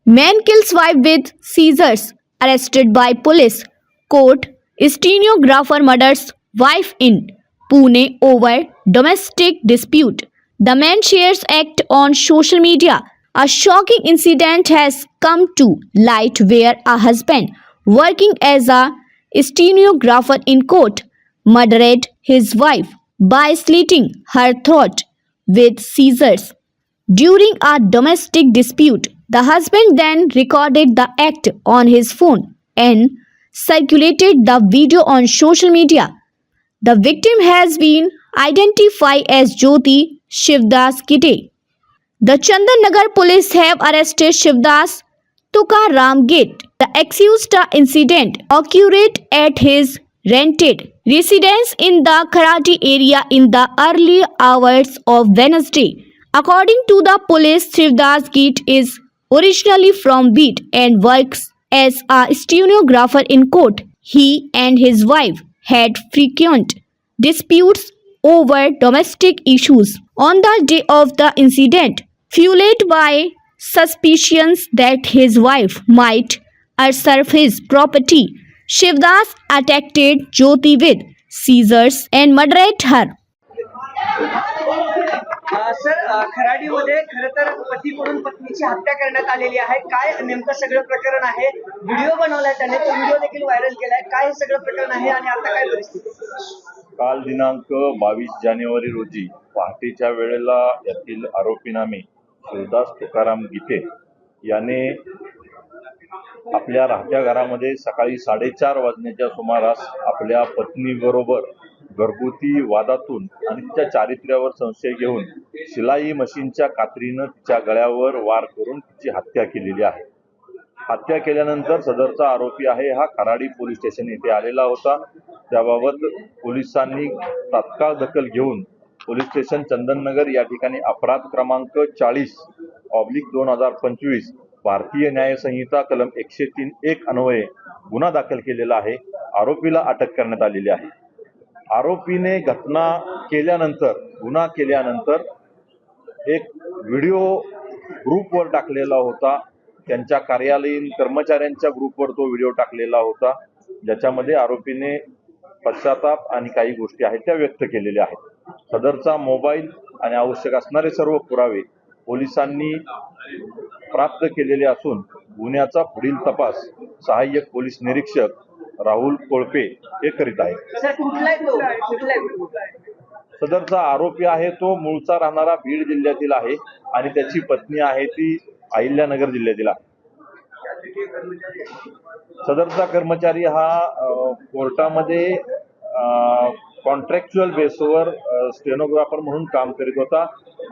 Man kills wife with scissors, arrested by police. Court, stenographer murders wife in Pune over domestic dispute. The man shares act on social media. A shocking incident has come to light where a husband working as a stenographer in court murdered his wife by slitting her throat with scissors. During a domestic dispute, the husband then recorded the act on his phone and circulated the video on social media. The victim has been identified as Jyoti Shivdas Gite. The Chandan police have arrested Shivdas Tukaram Gate. The accused incident occurred at his rented residence in the Kharadi area in the early hours of Wednesday. According to the police, Shivdas Gate is originally from Beat and works as a stenographer in court. He and his wife had frequent disputes over domestic issues. On the day of the incident, fueled by suspicions that his wife might usurp his property, Shivdas attacked Jyoti with scissors and murdered her. Sir खराडीमध्ये खरं तर पतीकडून पत्नीची हत्या करण्यात आलेली आहे. काय नेमकं सगळं प्रकरण आहे? व्हिडिओ बनवलाय त्याने, तो व्हिडिओ देखील व्हायरल केलाय. काय हे सगळं प्रकरण आहे आणि आता काय परिस्थिती? काल दिनांक 22 जानेवारी रोजी पहाटेच्या वेळेला यातील आरोपीनामे शिवदास तुकाराम गीते याने आपल्या राहत्या घरामध्ये सकाळी 4:30 वाजण्याच्या सुमारास आपल्या पत्नीबरोबर घरगुती वादातून आणि तिच्या चारित्र्यावर संशय घेऊन शिलाई मशीनच्या कात्रीनं तिच्या गळ्यावर वार करून तिची हत्या केलेली आहे. हत्या केल्यानंतर सदरचा आरोपी आहे हा खराडी पोलीस स्टेशन येथे आलेला होता. त्याबाबत पोलिसांनी तात्काळ दखल घेऊन पोलीस स्टेशन चंदननगर या ठिकाणी अपराध क्रमांक 40/2025 भारतीय न्याय संहिता कलम 103(1) अन्वये गुन्हा दाखल केलेला आहे. आरोपीला अटक करण्यात आलेली आहे. आरोपीने गुन्हा केल्यानंतर एक व्हिडिओ ग्रुपवर टाकलेला होता. त्यांच्या कार्यालयीन कर्मचाऱ्यांच्या ग्रुपवर तो व्हिडिओ टाकलेला होता, ज्याच्यामध्ये आरोपीने पश्चाताप आणि काही गोष्टी आहेत त्या व्यक्त केलेल्या आहेत. सदरचा मोबाईल आणि आवश्यक असणारे सर्व पुरावे पोलिसांनी प्राप्त केलेले असून गुन्ह्याचा पुढील तपास सहाय्यक पोलीस निरीक्षक राहुल कोळपे हे करीत आहेत. सदरचा आरोपी आहे तो मूळचा राहणारा बीड जिल्ह्यातील आहे आणि त्याची पत्नी आहे ती अहिल्यानगर जिल्ह्यातील आहे. सदरचा कर्मचारी हा कोर्टामध्ये कॉन्ट्रॅक्च्युअल बेसवर स्टेनोग्राफर म्हणून काम करीत होता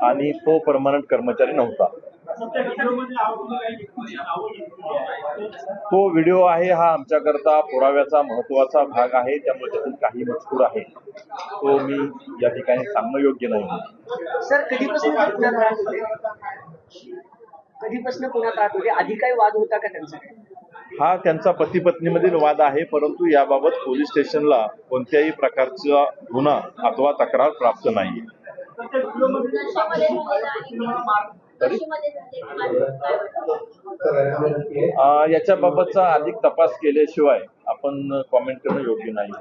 आणि तो परमनंट कर्मचारी नव्हता. तो व्हिडिओ आहे हा आमच्याकरता पुराव्याचा महत्वाचा भाग आहे, त्यामुळे त्यातून काही मजकूर आहे तो मी या ठिकाणी सांगणं योग्य नाही. सर कधीपासून पुण्यात राहत होते? आधी काही वाद होता का त्यांचा? हा त्यांचा पती पत्नीमधील वाद आहे, परंतु याबाबत पोलीस स्टेशनला कोणत्याही प्रकारचा गुन्हा अथवा तक्रार प्राप्त नाही. याच्या बाबतचा अधिक तपास केल्याशिवाय आपण कॉमेंट करणं योग्य नाही.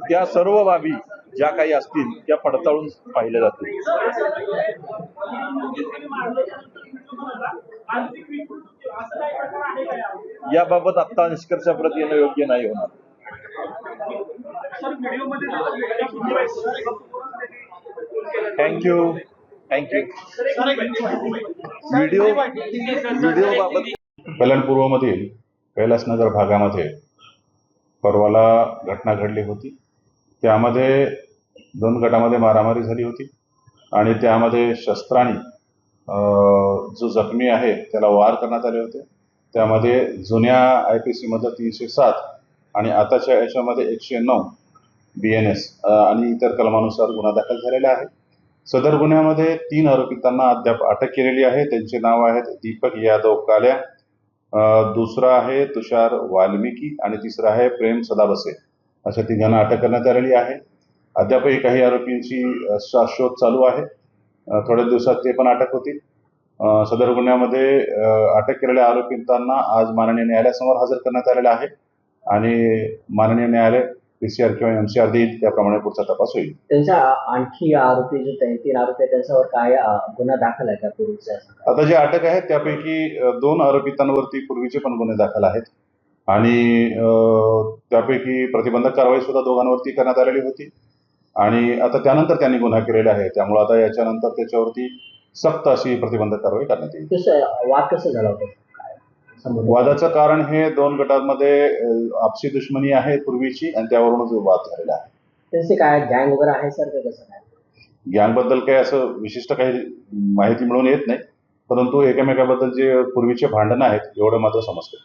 त्या सर्व बाबी ज्या काही असतील त्या पडताळून पाहिल्या जातील. याबाबत आता निष्कर्षाप्रती येणं योग्य नाही होणार. थँक्यू. व्हिडिओ बाबत कल्याणपूर्वमधील कैलासनगर भागामध्ये परवाला घटना घडली होती. त्यामध्ये 2 गटामध्ये मारामारी झाली होती आणि त्यामध्ये शस्त्राने जो जखमी आहे त्याला वार करण्यात आले होते. त्यामध्ये जुन्या IPC मध्ये 307 आणि आताच्या याच्यामध्ये 109 BNS आणि इतर कलमानुसार गुन्हा दाखल झालेला आहे. सदर गुन्ह्यामध्ये 3 आरोपितांना अद्याप अटक केलेली आहे. त्यांचे नाव आहेत दीपक यादव काल्या, दुसरा आहे तुषार वाल्मिकी आणि तिसरा आहे प्रेम सदाबसे. अशा 3 जणांना अटक करण्यात आलेली आहे. अद्यापही काही आरोपींची शोध चालू आहे. थोड्याच दिवसात ते पण अटक होतील. सदर गुन्ह्यामध्ये अटक केलेल्या आरोपींना आज माननीय न्यायालयासमोर हजर करण्यात आलेलं आहे आणि माननीय न्यायालय PCR किंवा MCR देईल, त्याप्रमाणे पुढचा तपास होईल. त्यांच्या आणखी आरोपी जे 3 आरोपी आहेत त्यांच्यावर काय गुन्हा दाखल आहे का पूर्वीचा? आता जे अटक आहेत त्यापैकी 2 आरोपितांवरती पूर्वीचे पण गुन्हे दाखल आहेत आणि त्यापैकी प्रतिबंधक कारवाई सुद्धा दोघांवरती करण्यात आलेली होती आणि आता त्यानंतर त्यांनी गुन्हा केलेला आहे, त्यामुळे आता याच्यानंतर त्याच्यावरती सक्त अशी प्रतिबंधक कारवाई करण्यात येईल. कसं वाद कसं झाला होता? काय संबंध? वादाचं कारण हे 2 गटांमध्ये आपसी दुश्मनी आहे पूर्वीची आणि त्यावरूनच वाद झालेला आहे. त्यांचे काय गँग वगैरे आहे सर, का कसं काय? गँगबद्दल काही असं विशिष्ट काही माहिती मिळून येत नाही, परंतु एकमेकाबद्दल जे पूर्वीचे भांडणं आहेत एवढं मात्र समजतं.